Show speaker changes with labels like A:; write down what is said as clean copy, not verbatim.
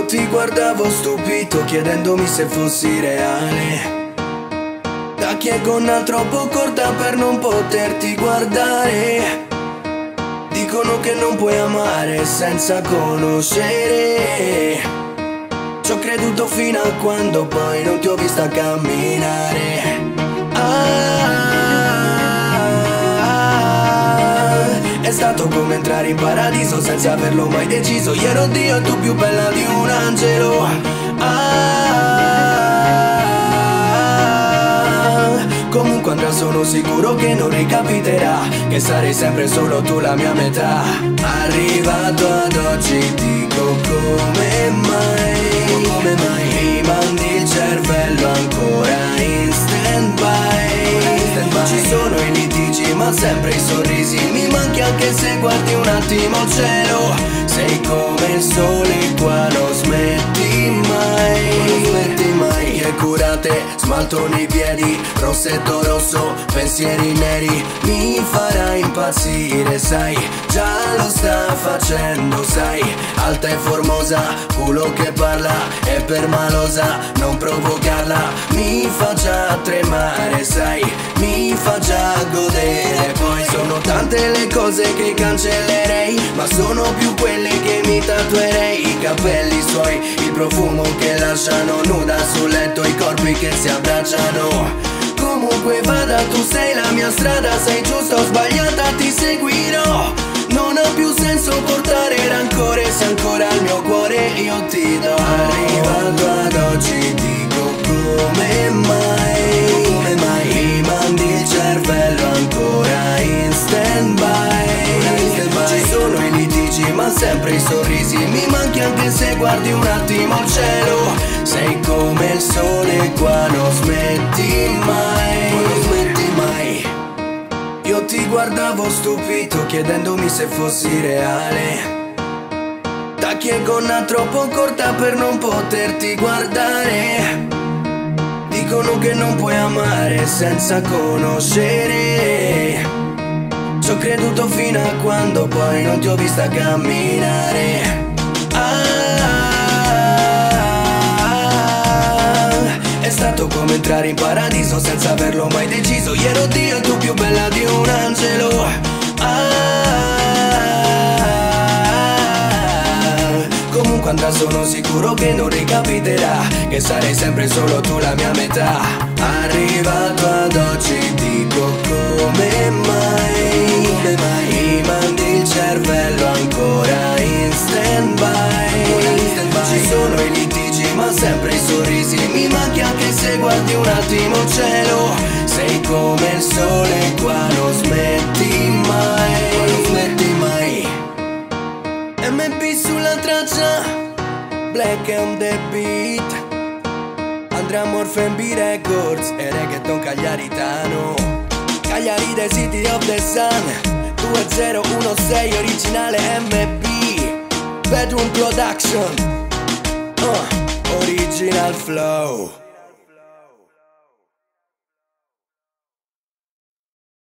A: Io ti guardavo stupito chiedendomi se fossi reale. Da chi è gonna troppo corta per non poterti guardare. Dicono che non puoi amare senza conoscere. Ci ho creduto fino a quando poi non ti ho vista camminare. È stato come entrare in paradiso senza averlo mai deciso. Io ero Dio e tu più bella di un angelo. Comunque andrà, sono sicuro che non ricapiterà, che sarai sempre solo tu la mia metà. Arrivato ad oggi dico come mai, come mai mi mandi il cervello ancora in stand-by. Ci sono i litigi ma sempre i sorrisi, mi manchi anche se guardi un attimo il cielo. Sei come il sole qua, non smetti mai, non smetti mai. E curate, smalto nei piedi, rossetto rosso, pensieri neri. Mi farà impazzire, sai, già lo sta facendo, sai. Alta e formosa, culo che parla, è permalosa, non provocarla. Mi fa già tremare, sai, mi fa già godere. Poi sono tante le cose che cancellerei, ma sono più quelle che mi tatuerei. I capelli suoi, il profumo che lasciano nuda sul letto, i corpi che si abbracciano. Comunque vada, tu sei la mia strada, sei giusta o sbagliata ti seguirò. Non ha più senso portare rancore se ancora il mio cuore io ti do. Arrivato ad oggi dico come mai mi mandi il cervello ancora in stand-by. Ci sono i litigi ma sempre i sorrisi, mi manchi anche se guardi un attimo il cielo. Sei come il sole qua, non smetti mai, non smetti mai. Io ti guardavo stupito chiedendomi se fossi reale. Da chi è gonna troppo corta per non poterti guardare. Dicono che non puoi amare senza conoscere. Ci ho creduto fino a quando poi non ti ho vista camminare. È stato come entrare in paradiso senza averlo mai deciso. Io ero Dio e tu più bella di un angelo. Comunque andrà, sono sicuro che non ricapiterà, che sarai sempre solo tu la mia metà. Arrivato ad oggi dico come mai mi mandi il cervello ancora in stand-by. Ci sono i litigi ma sempre i sorrisi, mi manchi anche se guardi un attimo il cielo. Sei come il sole qua, non smetti mai, non smetti mai. MB sulla traccia, Black on the beat, Andrea Morfen B Records e Reggaeton cagliaritano. Cagliari the city of the sun, 2016 originale MB, Bedroom Production, original flow.